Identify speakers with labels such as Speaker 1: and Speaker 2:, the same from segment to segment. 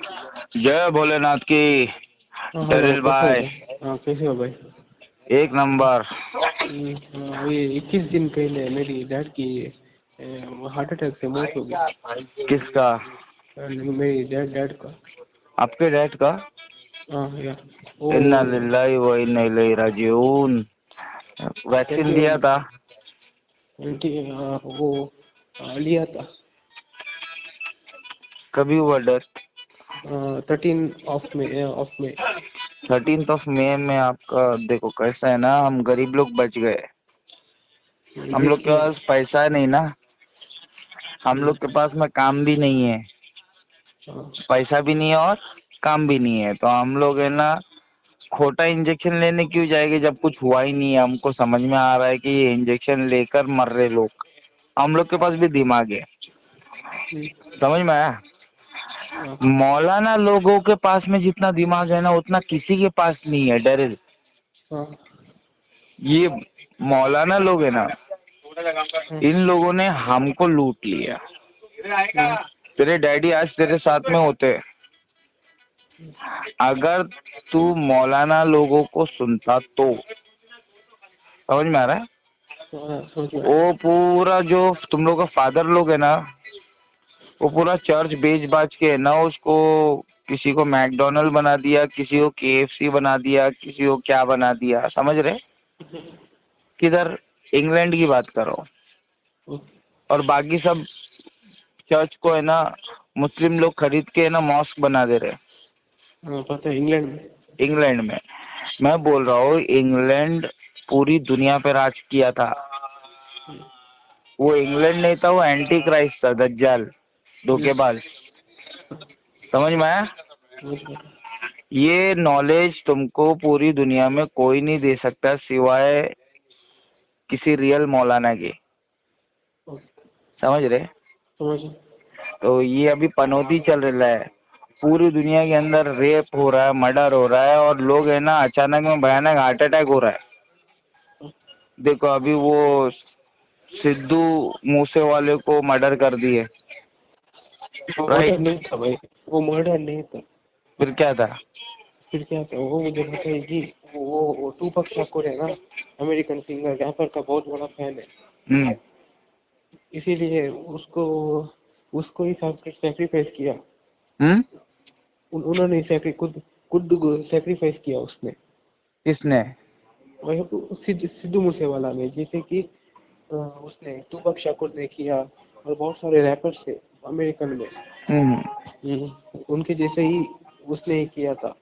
Speaker 1: जय भोलेनाथ की।
Speaker 2: हाँ हेलो,
Speaker 1: डेरिल
Speaker 2: कैसे हो
Speaker 1: भाई,
Speaker 2: भाई? हाँ, कैसे हो भाई?
Speaker 1: एक नंबर।
Speaker 2: ये 21 दिन पहले मेरी डैड की हार्ट अटैक से मौत हो गई।
Speaker 1: किसका?
Speaker 2: मेरी डैड का।
Speaker 1: आपके डैड का?
Speaker 2: हाँ यार, वो
Speaker 1: इन्ना लिल्लाहि व इन्ना इलैहि राजिऊन। वैक्सीन
Speaker 2: कैसे
Speaker 1: लिया था?
Speaker 2: वो लिया था।
Speaker 1: कभी हुआ डेथ?
Speaker 2: 13 ऑफ में।
Speaker 1: 13 मई में आपका? देखो कैसा है ना, हम गरीब लोग बच गए। हम लोग के
Speaker 2: देखिए।
Speaker 1: पास पैसा नहीं ना, हम लोग के पास में काम भी नहीं है,
Speaker 2: हाँ,
Speaker 1: पैसा भी नहीं है और काम भी नहीं है, तो हम लोग है ना खोटा इंजेक्शन लेने क्यों जाएंगे जब कुछ हुआ ही नहीं है। हमको समझ में आ रहा है कि ये इंजेक्शन लेकर मर रहे लोग। हम लोग के पास भी दिमाग है, समझ में आया?
Speaker 2: हाँ,
Speaker 1: मौलाना लोगों के पास में जितना दिमाग है ना उतना किसी के पास नहीं है डेरिल।
Speaker 2: हाँ,
Speaker 1: ये मौलाना लोग है ना,
Speaker 2: हाँ,
Speaker 1: इन लोगों ने हमको लूट लिया।
Speaker 2: हाँ,
Speaker 1: तेरे डैडी आज तेरे साथ में होते, अगर तू मौलाना लोगों को सुनता तो। समझ में आ रहा है?
Speaker 2: हाँ, समझ में आ रहा
Speaker 1: वो पूरा जो तुम लोग का फादर लोग है ना, वो पूरा चर्च बेच बाच के है ना उसको, किसी को मैकडोनल्ड बना दिया, किसी को केएफसी बना दिया, किसी को क्या बना दिया, समझ रहे?
Speaker 2: है।
Speaker 1: किधर? इंग्लैंड की बात करो। और बाकी सब चर्च को है ना मुस्लिम लोग खरीद के है ना मॉस्क बना दे रहे।
Speaker 2: हाँ, पता है, इंग्लैंड में।
Speaker 1: इंग्लैंड में, मैं बोल रहा हूँ इंग्लैंड पूरी दुनिया पे राज किया था। वो इंग्लैंड नहीं था, वो एंटी क्राइस्ट था, दज्जाल, धोखेबाज। समझ में आया?
Speaker 2: समझ में आ रहा
Speaker 1: ये नॉलेज तुमको पूरी दुनिया में कोई नहीं दे सकता सिवाय किसी रियल मौलाना के।
Speaker 2: है।
Speaker 1: समझ रहे?
Speaker 2: समझ।
Speaker 1: तो ये अभी पनौती चल रहा है, पूरी दुनिया के अंदर रेप हो रहा है, मर्डर हो रहा है, और लोग है ना अचानक में भयानक हार्ट अटैक हो रहा है। देखो अभी वो सिद्धू मूसे वाले को मर्डर कर दिए,
Speaker 2: वो मर्डर
Speaker 1: राइट?
Speaker 2: नहीं था भाई। वो मर्डर नहीं था।
Speaker 1: फिर क्या था?
Speaker 2: फिर क्या था, वो मुझे बताएगी। वो टूपक शाकुर है ना, अमेरिकन सिंगर रैपर का बहुत बड़ा फैन है।
Speaker 1: हम्म।
Speaker 2: इसीलिए उसको उसको ही सैक्रिफाइस किया।
Speaker 1: हम्म।
Speaker 2: उन्होंने खुद खुद सैक्रिफाइस किया उसने।
Speaker 1: किसने?
Speaker 2: वही सिद्धू मूसेवाला ने, जैसे कि उसने टूपक शाकुर ने किया, और बहुत सारे रैपर्स थे अमेरिकन में।
Speaker 1: हम्म।
Speaker 2: उनके जैसे ही उसने ही किया था।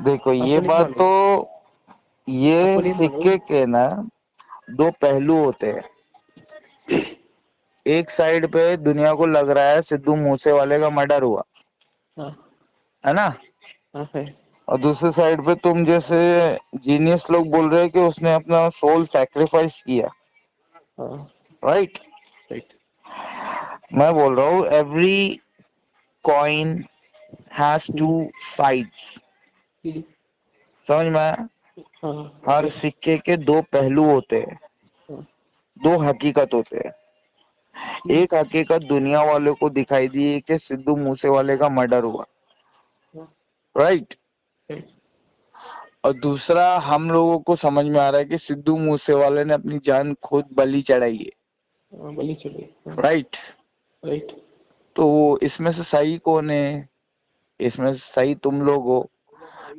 Speaker 1: देखो ये
Speaker 2: अपनी
Speaker 1: बात
Speaker 2: मानो।
Speaker 1: तो, ये
Speaker 2: अपनी मानो।
Speaker 1: सिक्के के ना दो पहलू होते हैं। एक साइड पे दुनिया को लग रहा है सिद्धू मूसे वाले का मर्डर हुआ,
Speaker 2: हाँ,
Speaker 1: है ना,
Speaker 2: हाँ है।
Speaker 1: और दूसरे साइड पे तुम जैसे जीनियस लोग बोल रहे हैं कि उसने अपना सोल सैक्रिफाइस किया,
Speaker 2: हाँ,
Speaker 1: राइट?
Speaker 2: राइट।
Speaker 1: मैं बोल रहा हूँ every coin has two sides. समझ में आया?
Speaker 2: हाँ,
Speaker 1: हर
Speaker 2: ओके।
Speaker 1: सिक्के के दो पहलू होते हैं,
Speaker 2: हाँ,
Speaker 1: दो हकीकत होते हैं। एक हकीकत दुनिया वालों को दिखाई दी कि सिद्धू मूसे वाले का मर्डर हुआ, राइट?
Speaker 2: राइट।
Speaker 1: और दूसरा हम लोगों को समझ में आ रहा है कि सिद्धू मूसेवाले ने अपनी जान खुद बलि चढ़ाई है,
Speaker 2: हाँ, बलि चढ़ाई। हाँ,
Speaker 1: राइट?
Speaker 2: राइट।
Speaker 1: तो इसमें से सही कौन है? इसमें से सही तुम लोग हो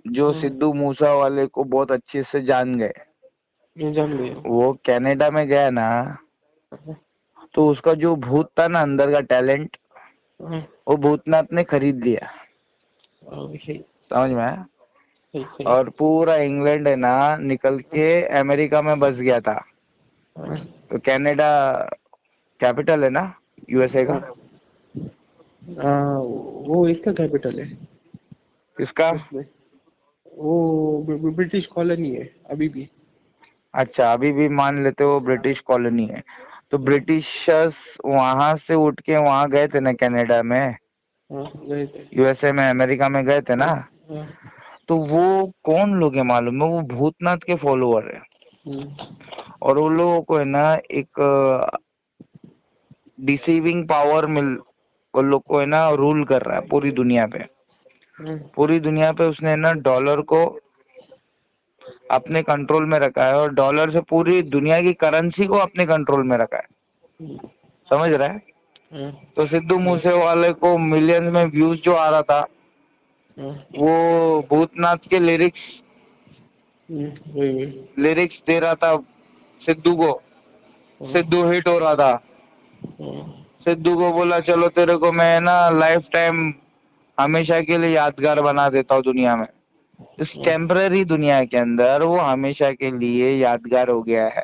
Speaker 1: जो
Speaker 2: हाँ,
Speaker 1: सिद्धू मूसा वाले को बहुत अच्छे से जान गए।
Speaker 2: मैं जान गया हूँ।
Speaker 1: वो कनाडा में गया ना,
Speaker 2: हाँ,
Speaker 1: तो उसका जो भूत था ना अंदर का टैलेंट,
Speaker 2: हाँ,
Speaker 1: वो भूतनाथ ने खरीद लिया।
Speaker 2: हाँ, सही।
Speaker 1: समझ में आया?
Speaker 2: सही सही।
Speaker 1: और पूरा इंग्लैंड है ना निकल के अमेरिका में बस गया था।
Speaker 2: हाँ,
Speaker 1: तो कनाडा कैपिटल है ना यूएसए का।
Speaker 2: हाँ, हाँ, वो इसका कैपिटल है।
Speaker 1: किसका?
Speaker 2: उसमें वो ब्रिटिश कॉलोनी है अभी भी।
Speaker 1: अच्छा, अभी भी मान लेते हो ब्रिटिश कॉलोनी है। तो
Speaker 2: हाँ,
Speaker 1: ब्रिटिशर्स वहां से उठ के वहां गए थे ना कनाडा में,
Speaker 2: हाँ, गए थे।
Speaker 1: यूएसए में, अमेरिका में गए थे ना।
Speaker 2: हाँ, हाँ,
Speaker 1: तो वो कौन लोग है मालूम है? वो भूतनाथ के फॉलोअर है। और उन लोगों को है ना एक डिसीविंग पावर मिल, उन लोग को है ना रूल कर रहा है पूरी दुनिया पे। पूरी दुनिया पे उसने ना डॉलर को अपने कंट्रोल में रखा है, और डॉलर से पूरी दुनिया की करेंसी को अपने कंट्रोल में रखा है। समझ रहा है? तो सिद्धू मूसे वाले को मिलियंस में व्यूज जो आ रहा था, वो भूतनाथ के
Speaker 2: वही
Speaker 1: लिरिक्स दे रहा था सिद्धू को। सिद्धू हिट हो रहा था। सिद्धू को बोला चलो तेरे को मैं ना लाइफ टाइम हमेशा के लिए यादगार बना देता हूँ दुनिया में। इस टेम्पररी दुनिया के अंदर वो हमेशा के लिए यादगार हो गया है।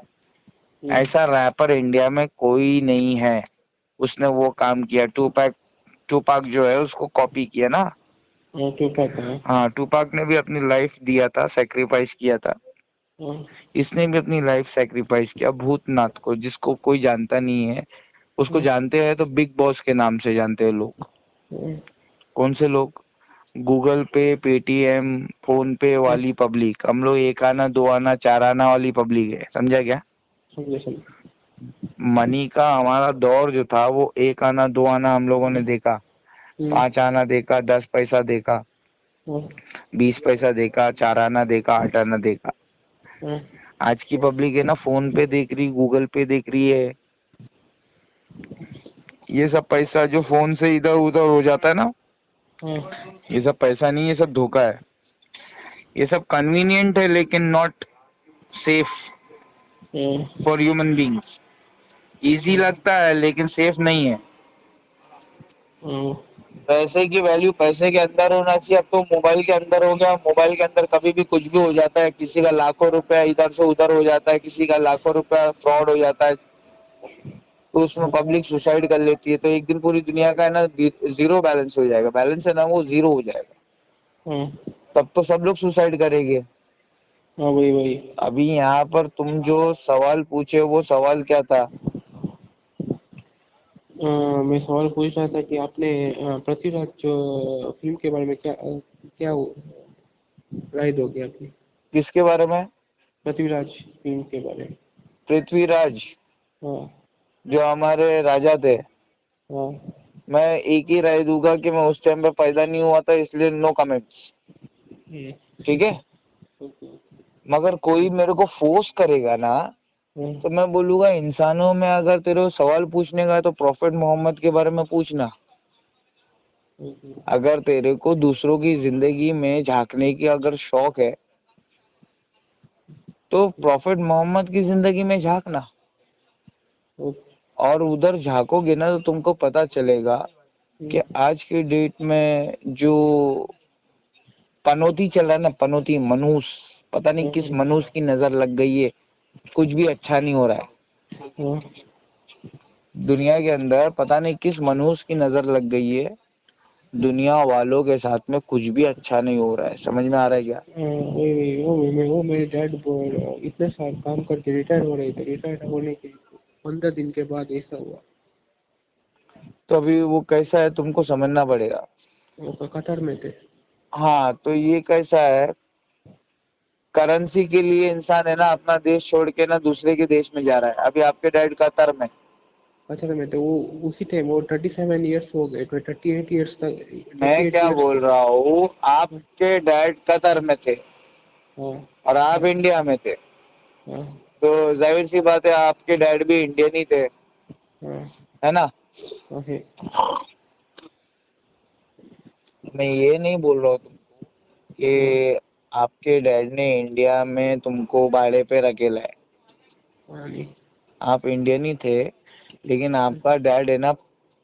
Speaker 1: ऐसा रैपर इंडिया में कोई नहीं है। उसने वो काम किया। टूपाक जो है उसको कॉपी किया ना। हाँ, टूपाक ने भी अपनी लाइफ दिया था, सेक्रीफाइस किया था। इसने भी अपनी लाइफ सेक्रीफाइस किया भूतनाथ को, जिसको कोई जानता नहीं है। उसको जानते हैं तो बिग बॉस के नाम से जानते हैं लोग। कौन से लोग? गूगल पे, पेटीएम, फोन पे वाली पब्लिक। हम लोग एक आना, दो आना, चार आना वाली पब्लिक है। समझा क्या? मनी का हमारा दौर जो था वो एक आना, दो आना हम लोगों ने देखा, 5 आना देखा, 10 पैसा देखा, 20 पैसा देखा, 4 आना देखा, 8 आना देखा। आज की पब्लिक है ना, फोन पे देख रही, गूगल पे देख रही है। ये सब पैसा जो फोन से इधर उधर हो जाता है ना, ये सब पैसा नहीं, ये सब धोखा है। ये सब कन्वीनियंट है लेकिन not safe for human beings. Easy लगता है लेकिन सेफ नहीं है। पैसे की वैल्यू पैसे के अंदर होना चाहिए। अब तो मोबाइल के अंदर हो गया। मोबाइल के अंदर कभी भी कुछ भी हो जाता है। किसी का लाखों रुपया इधर से उधर हो जाता है, किसी का लाखों रुपया फ्रॉड हो जाता है, तो उसमें पब्लिक सुसाइड कर लेती है। तो एक दिन पूरी दुनिया का है ना जीरो बैलेंस हो जाएगा। बैलेंस है ना वो जीरो हो जाएगा। तब तो सब लोग सुसाइड करेंगे। वही अभी यहाँ पर तुम जो सवाल पूछे वो सवाल क्या था?
Speaker 2: मैं सवाल पूछ रहा था कि आपने पृथ्वीराज जो फिल्म के बारे में क्या राय दोगे आपने?
Speaker 1: किसके बारे में?
Speaker 2: पृथ्वीराज फिल्म के बारे में।
Speaker 1: पृथ्वीराज
Speaker 2: हाँ
Speaker 1: जो हमारे राजा थे।
Speaker 2: हाँ
Speaker 1: मैं एक ही राय दूंगा कि मैं उस टाइम पे पैदा नहीं हुआ था, इसलिए नो कमेंट्स। ठीक है? मगर कोई मेरे को फोर्स करेगा ना, तो मैं बोलूंगा इंसानों में अगर तेरे को सवाल पूछने का है तो प्रॉफेट मोहम्मद के बारे में पूछना। अगर तेरे को दूसरों की जिंदगी में झांकने की अगर शौक है तो प्रॉफेट मोहम्मद की जिंदगी में झांकना, और उधर झांकोगे ना तो तुमको पता चलेगा कि आज के डेट में जो पनौती चल रहा है ना, पनौती मनूस, पता नहीं किस मनूस की नजर लग गई है। कुछ भी अच्छा नहीं हो रहा है दुनिया के अंदर। पता नहीं किस मनहूस की नजर लग गई है। दुनिया वालों के साथ में कुछ भी अच्छा नहीं हो रहा है। समझ में आ रहा है क्या?
Speaker 2: वो मेरे डैड इतने साल काम करके रिटायर हो रहे थे। रिटायर होने के 15 दिन के बाद ऐसा हुआ।
Speaker 1: तो अभी वो कैसा है तुमको समझना पड़ेगा।
Speaker 2: वो कतर में थे।
Speaker 1: हाँ, तो ये कैसा है, करेंसी के लिए इंसान है ना अपना देश छोड़ के ना दूसरे के देश में जा रहा है। अभी आपके डैड कतर में।
Speaker 2: कतर में थे वो। उसी टाइम वो 37 ईयर्स हो गए। 38 ईयर्स तक।
Speaker 1: मैं
Speaker 2: 38
Speaker 1: क्या
Speaker 2: ईयर्स
Speaker 1: बोल रहा हूँ, आपके डैड कतर में थे और आप इंडिया में थे, तो जाहिर सी बात है आपके डैड भी इंडियन ही थे, है ना? मैं ये नहीं बोल रहा हूँ तुमको कि आपके डैड ने इंडिया में तुमको भाड़े पे रखेला है। आप इंडियन ही थे, लेकिन आपका डैड है ना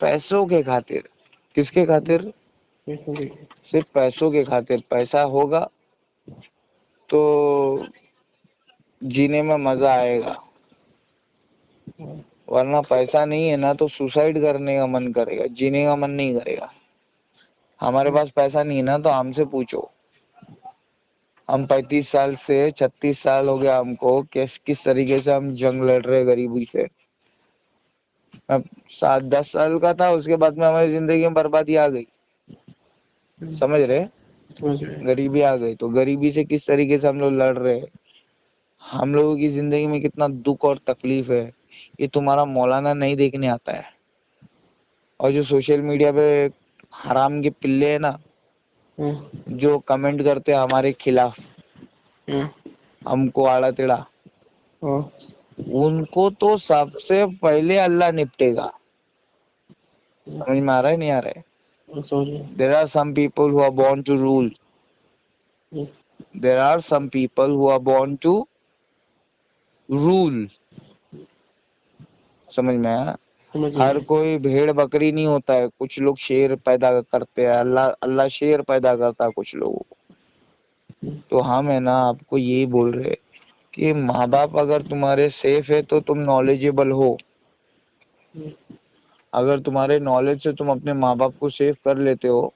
Speaker 1: पैसों के खातिर। किसके खातिर? सिर्फ पैसों के खातिर। पैसा होगा तो जीने में मजा आएगा, वरना पैसा नहीं है ना तो सुसाइड करने का मन करेगा, जीने का मन नहीं करेगा। हमारे पास पैसा नहीं है ना तो हमसे पूछो। हम 35 साल से 36 साल हो गया हमको, किस तरीके से हम जंग लड़ रहे गरीबी से। मैं 7-10 साल का था, उसके बाद में हमारी जिंदगी में बर्बादी आ गई। समझ रहे? गरीबी आ गई, तो गरीबी से किस तरीके से हम लोग लड़ रहे हैं। हम लोगों की जिंदगी में कितना दुख और तकलीफ है, ये तुम्हारा मौलाना नहीं देखने आता है। और जो सोशल मीडिया पे हराम के पिल्ले है ना, जो कमेंट करते हैं हमारे खिलाफ, हमको आड़ा टेढ़ा, उनको तो सबसे पहले अल्लाह निपटेगा। समझ में आ रहा है नहीं आ रहा है? There are some people who are born to rule, there are some people who are born to rule. समझ में आया? हर कोई भेड़ बकरी नहीं होता है, कुछ लोग शेर पैदा करते हैं, अल्लाह अल्लाह शेर पैदा करता है कुछ लोगों को। तो हम है ना आपको यही बोल रहे कि माँ बाप अगर तुम्हारे सेफ है तो तुम नॉलेजेबल हो। अगर तुम्हारे नॉलेज से तुम अपने माँ बाप को सेव कर लेते हो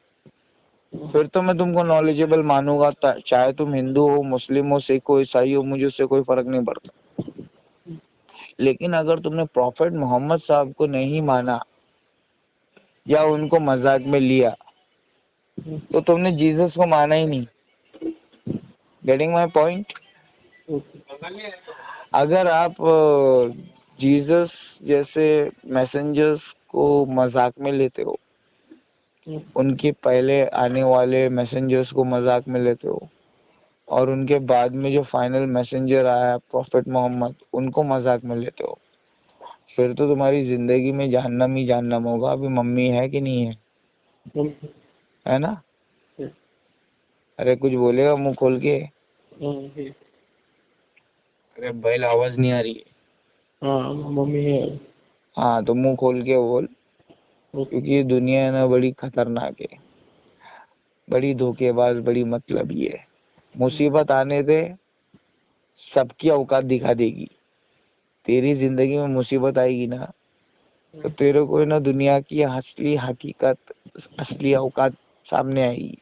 Speaker 1: फिर तो मैं तुमको नॉलेजेबल मानूंगा, चाहे तुम हिंदू हो, मुस्लिम हो, सिख हो, ईसाई हो, मुझे उससे कोई फर्क नहीं पड़ता। लेकिन अगर तुमने प्रॉफेट मोहम्मद साहब को नहीं माना या उनको मजाक में लिया तो तुमने जीसस को माना ही नहीं। Getting my point? अगर आप जीसस जैसे मैसेंजर्स को मजाक में लेते हो, उनके पहले आने वाले मैसेंजर्स को मजाक में लेते हो, और उनके बाद में जो फाइनल मैसेंजर आया प्रॉफेट मोहम्मद, उनको मजाक में लेते हो, फिर तो तुम्हारी जिंदगी में जहन्नम ही जहन्नम होगा। अभी मम्मी है कि नहीं है? है ना? अरे कुछ बोलेगा मुंह खोल के? अरे बैल आवाज नहीं आ रही है।
Speaker 2: हाँ मम्मी है।
Speaker 1: हाँ तो मुंह खोल के बोल, क्योंकि ये दुनिया है ना बड़ी खतरनाक है, बड़ी धोखेबाज, बड़ी मतलबी है। मुसीबत आने दे, सबकी औकात दिखा देगी। तेरी जिंदगी में मुसीबत आएगी ना तो तेरे को ना दुनिया की असली हकीकत, असली औकात सामने आएगी।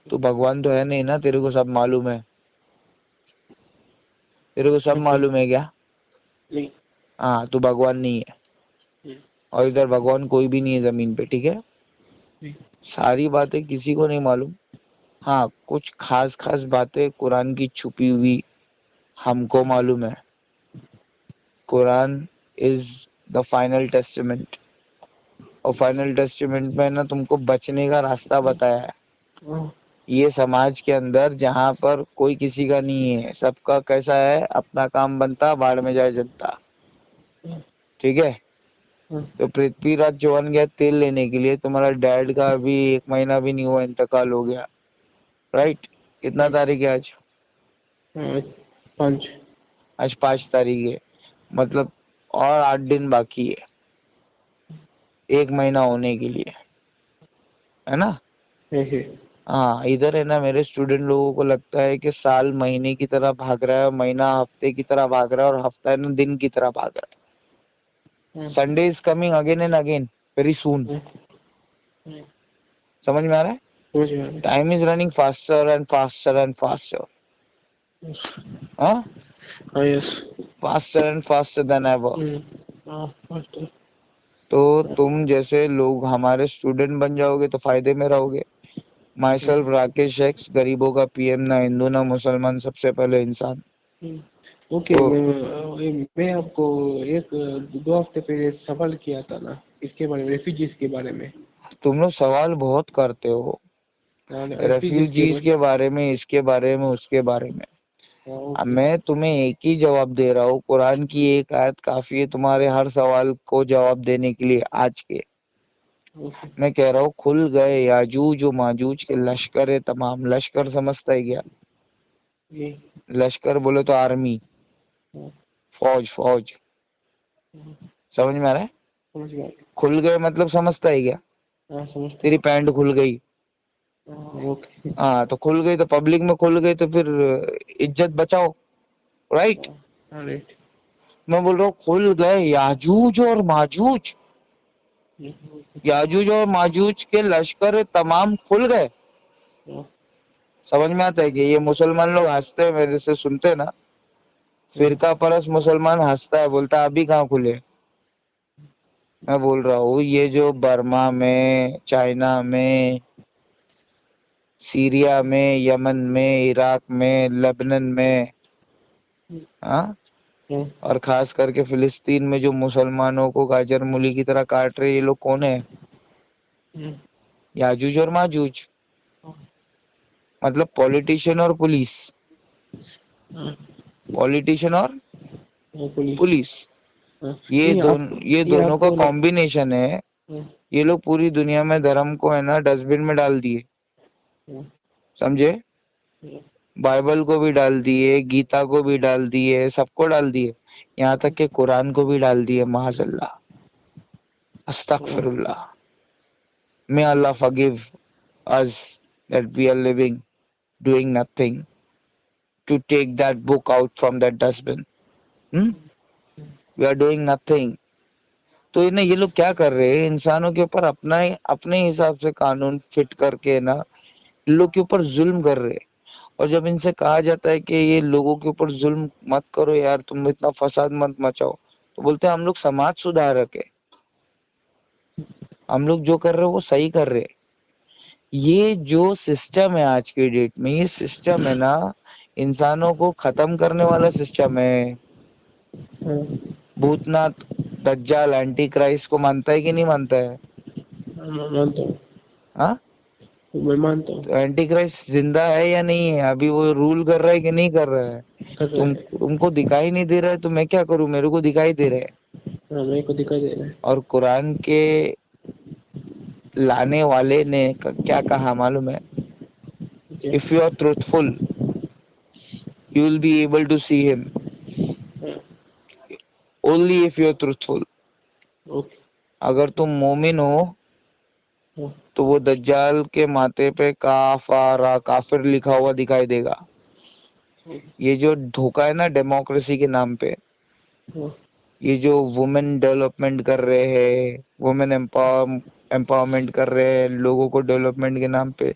Speaker 1: तो भगवान तो है नहीं ना, तेरे को सब मालूम है? तेरे को सब मालूम है क्या?
Speaker 2: नहीं।
Speaker 1: हाँ तो भगवान नहीं है, और इधर भगवान कोई भी नहीं है जमीन पे, ठीक है? सारी बातें किसी को नहीं मालूम। हाँ कुछ खास खास बातें कुरान की छुपी हुई हमको मालूम है। Quran is the final testament, और फाइनल टेस्टामेंट में ना तुमको बचने का रास्ता बताया है। ये समाज के अंदर जहाँ पर कोई किसी का नहीं है, सबका कैसा है, अपना काम बनता बाढ़ में जाए जनता, ठीक है? तो पृथ्वीराज चौहान गया तेल लेने के लिए, तुम्हारा डैड का अभी 1 महीना भी नहीं हुआ, इंतकाल हो गया, राइट? कितना तारीख है आज?
Speaker 2: 5।
Speaker 1: आज 5 तारीख है, मतलब और 8 दिन बाकी है 1 महीना होने के लिए, है ना? हाँ इधर है ना मेरे स्टूडेंट लोगों को लगता है कि साल महीने की तरह भाग रहा है, महीना हफ्ते की तरह भाग रहा है, और हफ्ता है ना दिन की तरह भाग रहा है। Sunday is coming again and again very soon. समझ में आ रहा है? Time is running faster and faster and faster. हाँ, faster and faster than ever. तो तुम जैसे लोग हमारे स्टूडेंट बन जाओगे तो फायदे में रहोगे। माई सेल्फ राकेश एक्स, गरीबों का पीएम, ना हिंदू ना मुसलमान, सबसे पहले इंसान।
Speaker 2: ओके।
Speaker 1: तो
Speaker 2: मैं आपको 2 हफ्ते पहले सवाल किया था ना इसके बारे में, रेफ्यूजीज के बारे में।
Speaker 1: तुम लोग सवाल बहुत करते हो, रेफ्यूजीज के बारे में, इसके बारे में, उसके बारे में। अब मैं तुम्हें एक ही जवाब दे रहा हूँ, कुरान की एक आयत काफी है तुम्हारे हर सवाल को जवाब देने के लिए। आज के मैं कह रहा हूँ, खुल गए याजूज और माजूज के लश्कर है तमाम। लश्कर समझता है क्या? लश्कर बोले तो आर्मी, फौज, फौज। समझ में आ रहा है? खुल गए मतलब समझता है क्या? तेरी पैंट खुल गई, हाँ तो खुल गई तो पब्लिक में खुल गई तो फिर इज्जत बचाओ, राइट? मैं बोल रहा हूँ खुल गए याजूज और माजूज, याजूज और माजूज के लश्कर तमाम खुल गए। समझ में आता है कि ये मुसलमान लोग हंसते हैं मेरे से, सुनते हैं ना, फिरका परस मुसलमान हंसता है, बोलता है अभी कहाँ खुले। मैं बोल रहा हूँ ये जो बर्मा में, चाइना में, सीरिया में, यमन में, इराक में, लेबनान में, हाँ, और खास करके फिलिस्तीन में जो मुसलमानों को गाजर मूली की तरह काट रहे, ये लोग कौन है? याजूज और माजूज। मतलब पॉलिटिशियन और पुलिस,
Speaker 2: हाँ,
Speaker 1: पॉलिटिशियन और
Speaker 2: हाँ, पुलिस।
Speaker 1: पुलिस,
Speaker 2: हाँ,
Speaker 1: ये
Speaker 2: नहीं आप
Speaker 1: ये
Speaker 2: ये
Speaker 1: दोनों
Speaker 2: आप
Speaker 1: का
Speaker 2: बोलो।
Speaker 1: कॉम्बिनेशन है।
Speaker 2: हाँ,
Speaker 1: ये लोग पूरी दुनिया में धर्म को है ना डस्टबिन में डाल दिए,
Speaker 2: हाँ,
Speaker 1: समझे?
Speaker 2: हाँ,
Speaker 1: बाइबल को भी डाल दिए, गीता को भी डाल दिए, सबको डाल दिए, यहाँ तक के कुरान को भी डाल दिए। माजल्ला,
Speaker 2: हाँ,
Speaker 1: अस्तगफिरुल्लाह, मे अल्लाह forgive us that we are living doing nothing to take that book out from that dustbin. hmm? We are doing nothing. तो ये ना, ये लोग क्या कर रहे हैं, इंसानों के ऊपर अपना ही अपने हिसाब से कानून फिट करके ना इन लोग के ऊपर जुल्म कर रहे हैं। और जब इनसे कहा जाता है कि ये लोगों के ऊपर जुल्म मत करो यार, तुम इतना फसाद मत मचाओ, तो बोलते हैं हम लोग समाज सुधारक है, हम लोग जो कर रहे हैं वो सही कर रहे हैं। ये जो सिस्टम है आज के डेट में, ये सिस्टम है ना इंसानों को खत्म करने वाला सिस्टम है।
Speaker 2: हाँ,
Speaker 1: भूतनाथ, दज्जाल, एंटी क्राइस्ट को मानता है कि नहीं मानता है?
Speaker 2: मैं मानता हूँ।
Speaker 1: हाँ,
Speaker 2: मैं मानता हूँ।
Speaker 1: तो एंटी क्राइस्ट जिंदा है या नहीं है? अभी वो रूल कर रहा है कि नहीं कर रहा है?
Speaker 2: कर रहा है।
Speaker 1: तुमको दिखाई नहीं दे रहा है तो मैं क्या करूं, मेरे को दिखाई दे रहा है।
Speaker 2: हाँ, मेरे को दिखाई दे रहा है।
Speaker 1: और कुरान के लाने वाले ने क्या कहा मालूम है?
Speaker 2: क्या?
Speaker 1: If you are truthful you will be able to see him,
Speaker 2: हाँ,
Speaker 1: only if you are truthful.
Speaker 2: Okay.
Speaker 1: अगर तुम मोमिन हो
Speaker 2: हाँ,
Speaker 1: तो वो दज्जाल के माथे पे काफारा, काफिर लिखा हुआ दिखाई देगा।
Speaker 2: हाँ,
Speaker 1: ये जो धोखा है ना डेमोक्रेसी के नाम पे,
Speaker 2: हाँ,
Speaker 1: ये जो वुमेन डेवलपमेंट कर रहे हैं, वुमेन एम्पावरमेंट कर रहे हैं, लोगों को डेवलपमेंट के नाम पे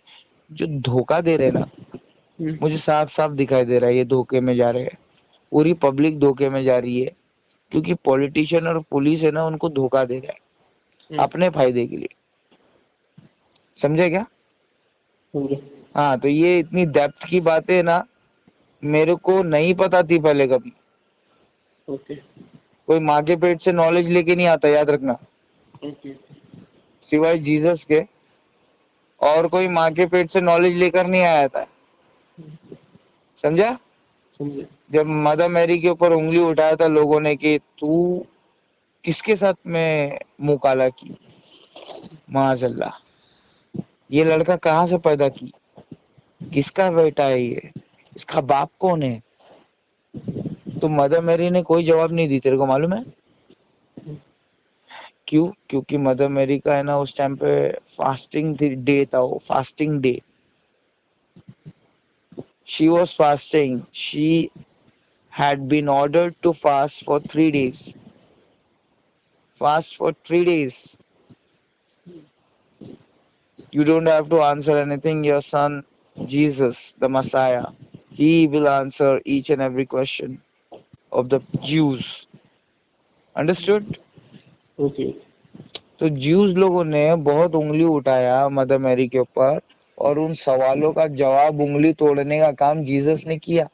Speaker 1: जो धोखा दे रहे हैं ना, मुझे साफ साफ दिखाई दे रहा है ये धोखे में जा रहे हैं। पूरी पब्लिक धोखे में जा रही है, क्योंकि पॉलिटिशियन और पुलिस है ना उनको धोखा दे रहा है अपने फायदे के लिए। समझे क्या?
Speaker 2: समझे।
Speaker 1: हाँ, तो ये इतनी डेप्थ की बातें ना मेरे को नहीं पता थी पहले कभी।
Speaker 2: ओके,
Speaker 1: कोई माँ के पेट से नॉलेज लेके नहीं आता, याद रखना,
Speaker 2: ओके,
Speaker 1: सिवाय जीसस के और कोई माँ के पेट से नॉलेज लेकर नहीं आया था। समझा?
Speaker 2: समझे।
Speaker 1: जब मदर मैरी के ऊपर उंगली उठाया था लोगों ने कि तू किसके साथ में मुंह काला की, माजल्ला, ये लड़का कहाँ से पैदा की, किसका बेटा है ये, इसका बाप कौन है? तो मदर मैरी ने कोई जवाब नहीं दी, तेरे को मालूम है क्यों? क्योंकि मदर मैरी का है ना उस टाइम पे फास्टिंग डे था, वो fasting day, she was fasting, she had been ordered to fast for 3 days. Fast for 3 days. You don't have to answer anything. Your son, Jesus, the Messiah, he will answer each and every question of the Jews. Understood?
Speaker 2: Okay.
Speaker 1: तो Jews लोगों ने बहुत उंगली उठाया mother Mary के ऊपर, और उन सवालों का जवाब उंगली तोड़ने का काम जीसस ने किया,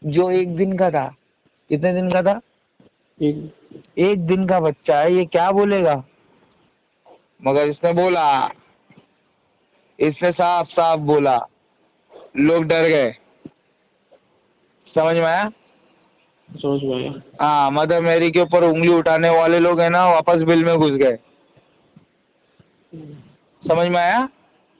Speaker 1: जो एक दिन का था। कितने दिन का था?
Speaker 2: एक।
Speaker 1: एक दिन का बच्चा है, ये क्या बोलेगा? मगर इसने बोला, इसने साफ साफ बोला, लोग डर गए। समझ में आया?
Speaker 2: समझ में आया।
Speaker 1: हाँ, मदर मैरी के ऊपर उंगली उठाने वाले लोग है ना वापस बिल में घुस गए। समझ में आया?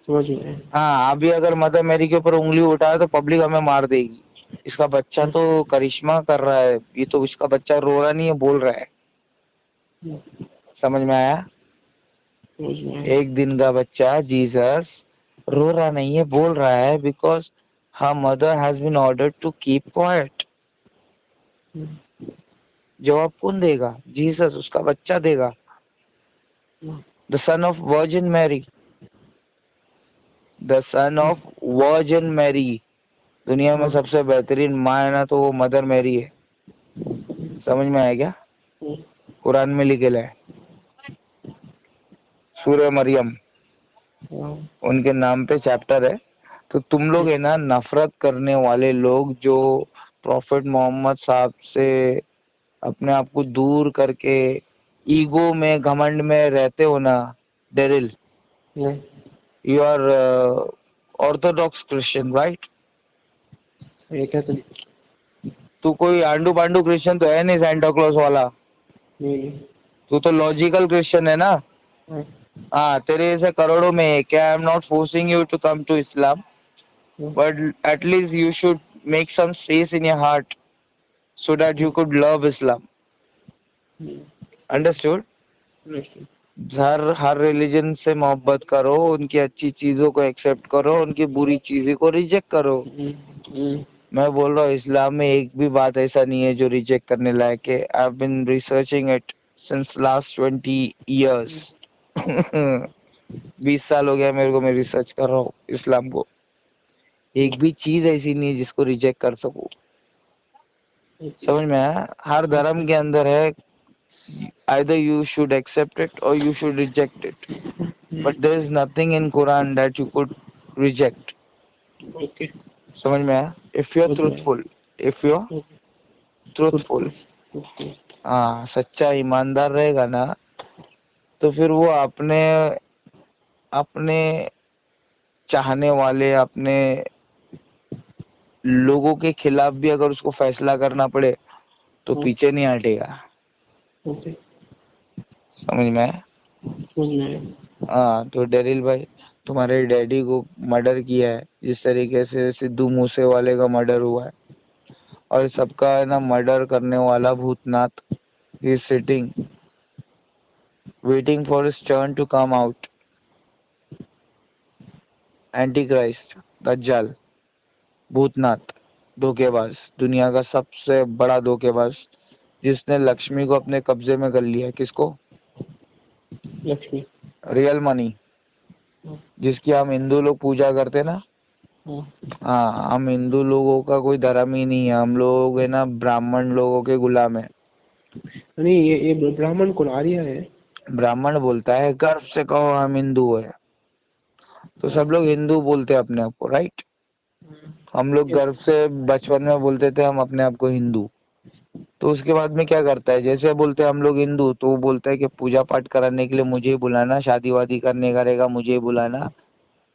Speaker 2: समझ में आया।
Speaker 1: हाँ, अभी अगर मदर मैरी के ऊपर उंगली उठाए तो पब्लिक हमें मार देगी। इसका बच्चा तो करिश्मा कर रहा है, ये तो इसका बच्चा रो रहा नहीं है, बोल रहा है। समझ में आया?
Speaker 2: समझ में आया।
Speaker 1: एक दिन का बच्चा जीसस रो रहा नहीं है, बोल रहा है, because her mother has been ordered to keep quiet. जवाब कौन देगा? जीसस, उसका बच्चा देगा। The son of Virgin Mary, the son of Virgin Mary. दुनिया में सबसे बेहतरीन माँ है ना तो वो मदर मैरी है। समझ में आया क्या? कुरान में लिखेला है, सूरह मरियम, उनके नाम पे चैप्टर है। तो तुम लोग है ना नफरत करने वाले लोग जो प्रॉफिट मोहम्मद साहब से अपने आप को दूर करके ईगो में घमंड में रहते हो ना, Daryl, you are orthodox Christian, right?
Speaker 2: ये कैथोलिक।
Speaker 1: तू कोई आंडू पांडू क्रिश्चियन तो है नहीं, सेंटा क्लॉज वाला।
Speaker 2: नहीं।
Speaker 1: तू तो लॉजिकल क्रिश्चियन है ना।
Speaker 2: हाँ।
Speaker 1: हाँ, तेरे ऐसे करोड़ों में है क्या? I am not forcing you to come to Islam,
Speaker 2: हाँ।
Speaker 1: but at least you should make some space in your heart so that you could love Islam. Understood?
Speaker 2: Understood.
Speaker 1: Her religion से मोहब्बत करो, उनकी अच्छी चीजों को एक्सेप्ट करो, उनकी बुरी चीजों को रिजेक्ट करो। मैं बोल रहा हूँ इस्लाम में एक भी बात ऐसा नहीं है जो रिजेक्ट करने लायक है। I have been researching it since last 20 years. 20 साल हो गया मेरे को, मैं रिसर्च कर रहा हूँ इस्लाम को। एक भी चीज ऐसी नहीं है जिसको रिजेक्ट कर सकूं। समझ में आया? हर धर्म के अंदर है, either you should accept it or you should reject it, but there is nothing in Quran that you could reject.
Speaker 2: Okay.
Speaker 1: समझ में आया? If you're
Speaker 2: समझ में आया।
Speaker 1: truthful, if you're truthful,
Speaker 2: Truthful.
Speaker 1: हाँ, सच्चा ईमानदार रहेगा ना, तो फिर वो अपने अपने चाहने वाले, अपने लोगों के खिलाफ भी अगर उसको फैसला करना पड़े तो पीछे नहीं हटेगा।
Speaker 2: Okay.
Speaker 1: समझ में आया?
Speaker 2: समझ में आया।
Speaker 1: हाँ, तो डेरिल भाई, तुम्हारे डैडी को मर्डर किया है जिस तरीके से सिद्धू मूसे वाले का मर्डर हुआ है, और सबका है ना मर्डर करने वाला भूतनाथ ही sitting waiting for his turn to come out. Antichrist, दज्जाल, भूतनाथ, धोखेबाज, दुनिया का सबसे बड़ा धोखेबाज, जिसने लक्ष्मी को अपने कब्जे में कर लिया। किसको?
Speaker 2: लक्ष्मी।
Speaker 1: रियल मनी, जिसकी हम हिंदू लोग पूजा करते ना। हाँ, हम हिंदू लोगों का कोई धर्म ही नहीं है, हम लोग है ना ब्राह्मण लोगों के गुलाम है।
Speaker 2: नहीं, ये ब्राह्मण कौन? आर्य है?
Speaker 1: ब्राह्मण बोलता है, गर्व से कहो हम हिंदू है, तो सब लोग हिंदू बोलते हैं अपने आप को, राइट? हम लोग गर्व से बचपन में बोलते थे हम अपने आप को हिंदू। तो उसके बाद में क्या करता है, जैसे बोलते हैं हम लोग हिंदू, तो वो बोलता है कि पूजा पाठ कराने के लिए मुझे ही बुलाना, शादी वादी करने करेगा मुझे ही बुलाना,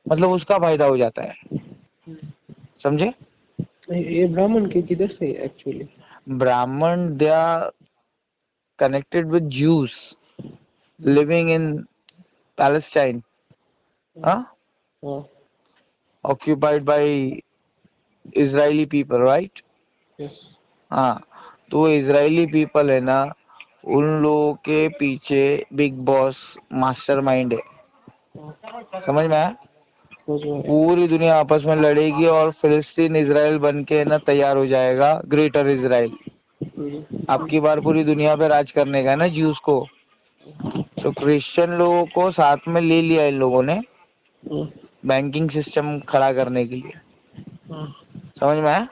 Speaker 1: मतलब उसका फायदा हो जाता है। समझे?
Speaker 2: ये ब्राह्मण के किधर से actually?
Speaker 1: Brahmin, they are connected with Jews living in Palestine, occupied by Israeli people, right?
Speaker 2: Yes.
Speaker 1: हाँ, तो इजरायली पीपल है ना, उन लोगों के पीछे बिग बॉस मास्टरमाइंड है। समझ में आया? पूरी दुनिया आपस में लड़ेगी और फिलिस्तीन इजराइल बन के ना तैयार हो जाएगा, ग्रेटर इजराइल। अब की बार पूरी दुनिया पे राज करने का है ना ज्यूस को। तो क्रिश्चियन लोगों को साथ में ले लिया इन लोगों ने बैंकिंग सिस्टम खड़ा करने के लिए। समझ में आया?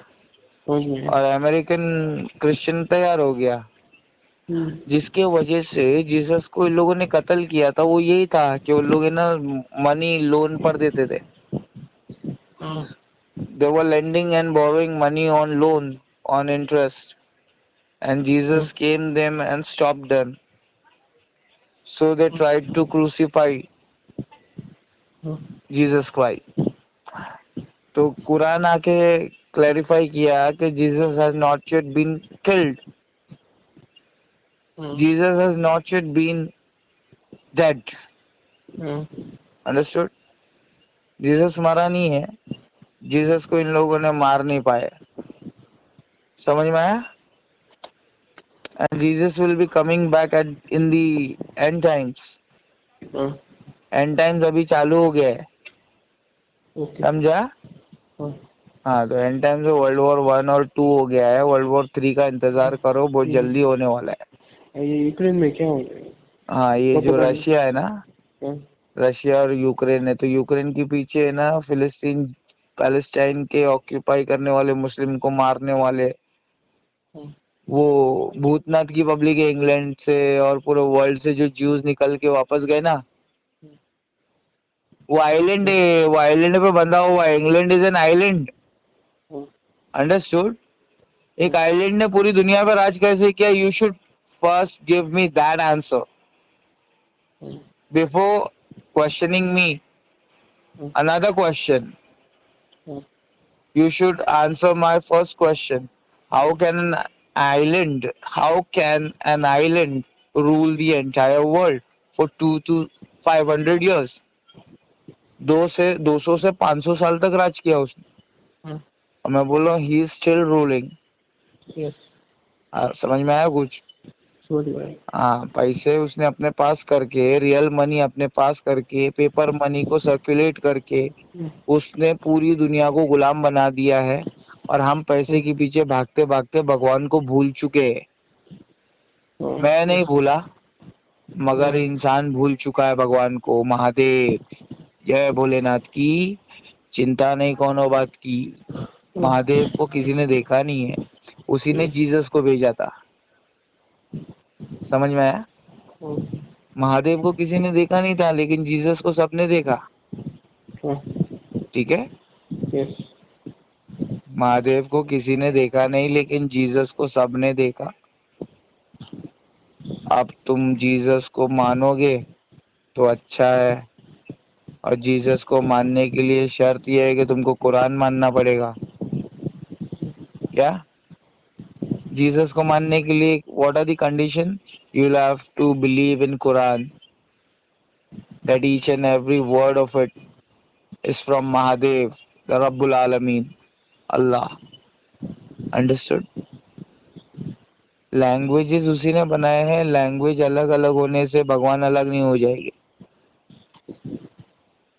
Speaker 1: और अमेरिकन क्रिश्चियन तैयार हो गया, जिसके वजह से जीसस को इन लोगों ने कत्ल किया था। वो यही था कि वो लोग है ना मनी लोन पर देते थे। They were lending and borrowing money on loan, on interest, and Jesus came them and stopped them. So they tried to crucify Jesus Christ. तो कुरान आके क्लैरिफाई किया कि Jesus has not yet been killed, Jesus has not yet been dead. Understood? Jesus मरा नहीं है, Jesus को इन लोगों ने मार नहीं पाए। समझ में आया? And Jesus will be coming back in the end times. End times अभी चालू हो गया है। समझा? हाँ, तो एंड टाइम से वर्ल्ड वॉर 1 और 2 हो गया है, वर्ल्ड वॉर 3 का इंतजार करो, बहुत जल्दी होने वाला है।
Speaker 2: ये यूक्रेन में क्या हो रहा है?
Speaker 1: हाँ, ये जो रशिया है ना, रशिया और यूक्रेन है, तो यूक्रेन के पीछे है ना फिलिस्तीन पैलेस्टाइन के ऑक्यूपाई करने वाले मुस्लिम को मारने वाले वो भूतनाथ की पब्लिक है इंग्लैंड से और पूरे वर्ल्ड से, जो ज्यूज निकल के वापस गए ना, वो आइलैंड है, वो आइलैंड पे बंधा हुआ है। England is an island. Understood? एक आइलैंड ने पूरी दुनिया पर राज कैसे किया? You should first give me that answer before questioning me another question.
Speaker 2: हाँ
Speaker 1: You should answer my first question. How can an island rule the entire world for 2 to 500 years? 200 से 500 साल तक राज किया उसने।
Speaker 2: हाँ
Speaker 1: और मैं बोल रहा हूँ he is still ruling.
Speaker 2: Yes
Speaker 1: समझ में आया कुछ?
Speaker 2: समझ में आया।
Speaker 1: हाँ, पैसे उसने अपने पास करके, रियल मनी अपने पास करके, पेपर मनी को सर्कुलेट करके
Speaker 2: हम्म,
Speaker 1: उसने पूरी दुनिया को गुलाम बना दिया है। और हम पैसे
Speaker 2: हम्म,
Speaker 1: के पीछे भागते भागते भगवान को भूल चुके हैं।
Speaker 2: हाँ
Speaker 1: मैं नहीं
Speaker 2: यस
Speaker 1: भूला, मगर
Speaker 2: हाँ
Speaker 1: इंसान भूल चुका है भगवान को। महादेव, जय भोलेनाथ की। चिंता नहीं कोनो बात की।
Speaker 2: हाँ
Speaker 1: महादेव को किसी ने देखा नहीं है, उसी ने
Speaker 2: यस
Speaker 1: जीसस को भेजा था। समझ में आया?
Speaker 2: हाँ
Speaker 1: महादेव को किसी ने देखा नहीं था, लेकिन जीसस को सबने देखा।
Speaker 2: हाँ
Speaker 1: ठीक है?
Speaker 2: यस
Speaker 1: महादेव को किसी ने देखा नहीं, लेकिन जीसस को सबने देखा। अब तुम जीसस को मानोगे तो अच्छा है, और जीसस को मानने के लिए शर्त यह है कि तुमको कुरान मानना पड़ेगा। क्या? जीसस को मानने के लिए what are the condition? You will have to believe in Quran, that each and every word of it is from Mahadev, the Rabbul Alameen, Allah. Understood? Languages उसी ने बनाए हैं, लैंग्वेज अलग अलग होने से भगवान अलग नहीं हो जाएंगे।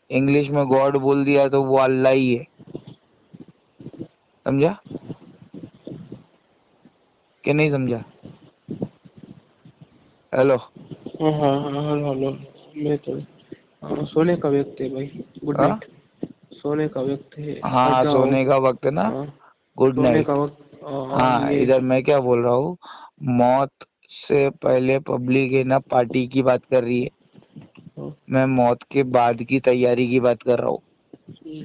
Speaker 1: इंग्लिश में गॉड बोल दिया तो वो अल्लाह ही है। समझा कि नहीं समझा? हेलो?
Speaker 2: हाँ हाँ हाँ हेलो हेलो मैं तो सोने का वक्त है भाई गुड
Speaker 1: हाँ
Speaker 2: नाइट सोने का वक्त है हट
Speaker 1: हाँ,
Speaker 2: जाओ
Speaker 1: सोने का वक्त है ना।
Speaker 2: हाँ
Speaker 1: गुड
Speaker 2: सोने का
Speaker 1: नाइट।
Speaker 2: वक्त और
Speaker 1: हाँ,
Speaker 2: ये
Speaker 1: इधर मैं क्या बोल रहा हूँ, मौत से पहले पब्लिक है ना पार्टी की बात कर रही है,
Speaker 2: हाँ,
Speaker 1: मैं मौत के बाद की तैयारी की बात कर रहा हूँ।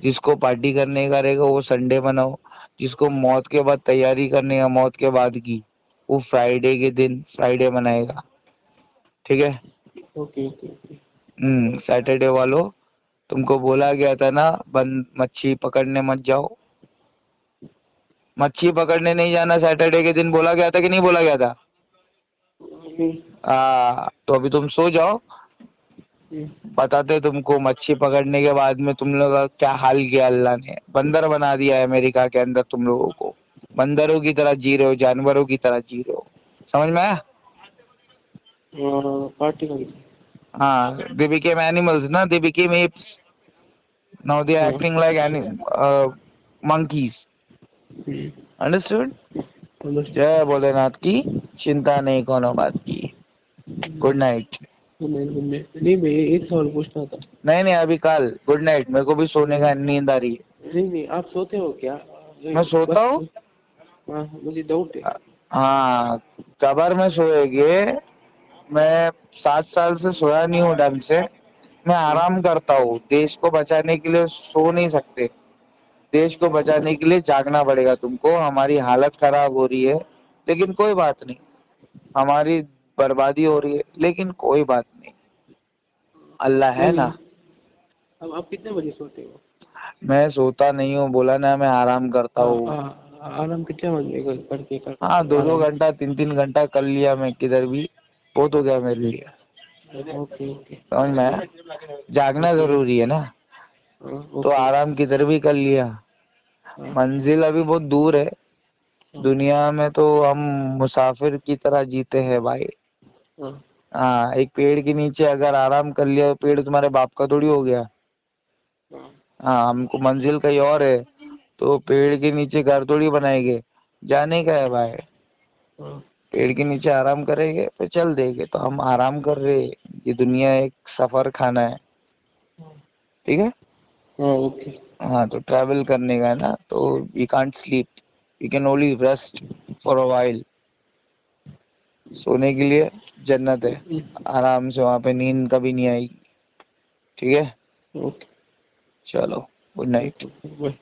Speaker 1: जिसको पार्टी करने का रहेगा वो संडे मनाओ, जिसको मौत के बाद तैयारी करने का, मौत के बाद की, वो फ्राइडे के दिन फ्राइडे मनाएगा। ठीक है?
Speaker 2: ओके ओके ओके
Speaker 1: सैटरडे वालों, तुमको बोला गया था ना बंद मच्छी पकड़ने मत जाओ। मच्छी पकड़ने नहीं जाना सैटरडे के दिन, बोला गया था कि नहीं बोला गया था?
Speaker 2: हम्म,
Speaker 1: तो अभी तुम सो जाओ,
Speaker 2: हम्म,
Speaker 1: बताते तुमको मच्छी पकड़ने के बाद में तुम लोग का क्या हाल किया। अल्लाह ने बंदर बना दिया है अमेरिका के अंदर तुम लोगों को। बंदरों की तरह जी रहे हो, जानवरों की तरह जी रहे हो। समझ में आया?
Speaker 2: पार्टी का
Speaker 1: हाँ, they became animals ना, they became apes. Now they are
Speaker 2: हाँ
Speaker 1: acting like monkeys.
Speaker 2: हम्म,
Speaker 1: Understood?
Speaker 2: understood.
Speaker 1: जय भोलेनाथ की। चिंता नहीं कोनो बात की। Good night.
Speaker 2: नहीं मैं एक सवाल पूछना था
Speaker 1: नहीं नहीं, अभी कल गुड नाइट, मेरे को भी सोने का नींद आ रही है।
Speaker 2: नहीं नहीं आप सोते हो क्या
Speaker 1: मैं सोता
Speaker 2: बस
Speaker 1: हूँ।
Speaker 2: हाँ मुझे डाउट है
Speaker 1: हाँ, कबर में सोएगे। मैं 7 साल से सोया नहीं हूँ ढंग से। मैं
Speaker 2: हाँ,
Speaker 1: आराम करता हूँ, देश को बचाने के लिए सो नहीं सकते। देश को बचाने के लिए जागना पड़ेगा तुमको। हमारी हालत खराब हो रही है, लेकिन कोई बात नहीं। हमारी बर्बादी हो रही है, लेकिन कोई बात नहीं। अल्लाह है
Speaker 2: नहीं
Speaker 1: ना।
Speaker 2: अब आप कितने बजे सोते हो
Speaker 1: मैं सोता नहीं हूँ, बोला ना, मैं आराम करता हूँ।
Speaker 2: आराम कितने बजे करके
Speaker 1: हाँ,
Speaker 2: करते हो
Speaker 1: 2-2 घंटा 3-3 घंटा कर लिया मैं किधर भी, बहुत हो गया मेरे लिए।
Speaker 2: ओके ओके
Speaker 1: समझ में आया? जागना
Speaker 2: ओके
Speaker 1: जरूरी है ना, तो
Speaker 2: ओके
Speaker 1: आराम किधर भी कर लिया।
Speaker 2: हाँ
Speaker 1: मंजिल अभी बहुत दूर है।
Speaker 2: हाँ
Speaker 1: दुनिया में तो हम मुसाफिर की तरह जीते हैं भाई।
Speaker 2: हाँ
Speaker 1: हाँ, एक पेड़ के नीचे अगर आराम कर लिया, तो पेड़ तुम्हारे बाप का थोड़ी हो गया।
Speaker 2: हाँ
Speaker 1: हाँ, हमको मंजिल कहीं और है, तो पेड़ के नीचे घर थोड़ी बनाएंगे। जाने का है भाई।
Speaker 2: हाँ
Speaker 1: पेड़ के नीचे आराम करेंगे फिर चल देंगे, तो हम आराम कर रहे हैं। ये दुनिया एक सफर खाना है। ठीक है?
Speaker 2: हाँ ओके
Speaker 1: हाँ, तो ट्रैवल करने का है ना, तो we can't sleep, we can only rest for a while. सोने के लिए जन्नत है, आराम से वहां पे नींद कभी नहीं आएगी। ठीक है?
Speaker 2: ओके
Speaker 1: चलो, गुड नाइट।
Speaker 2: Okay bye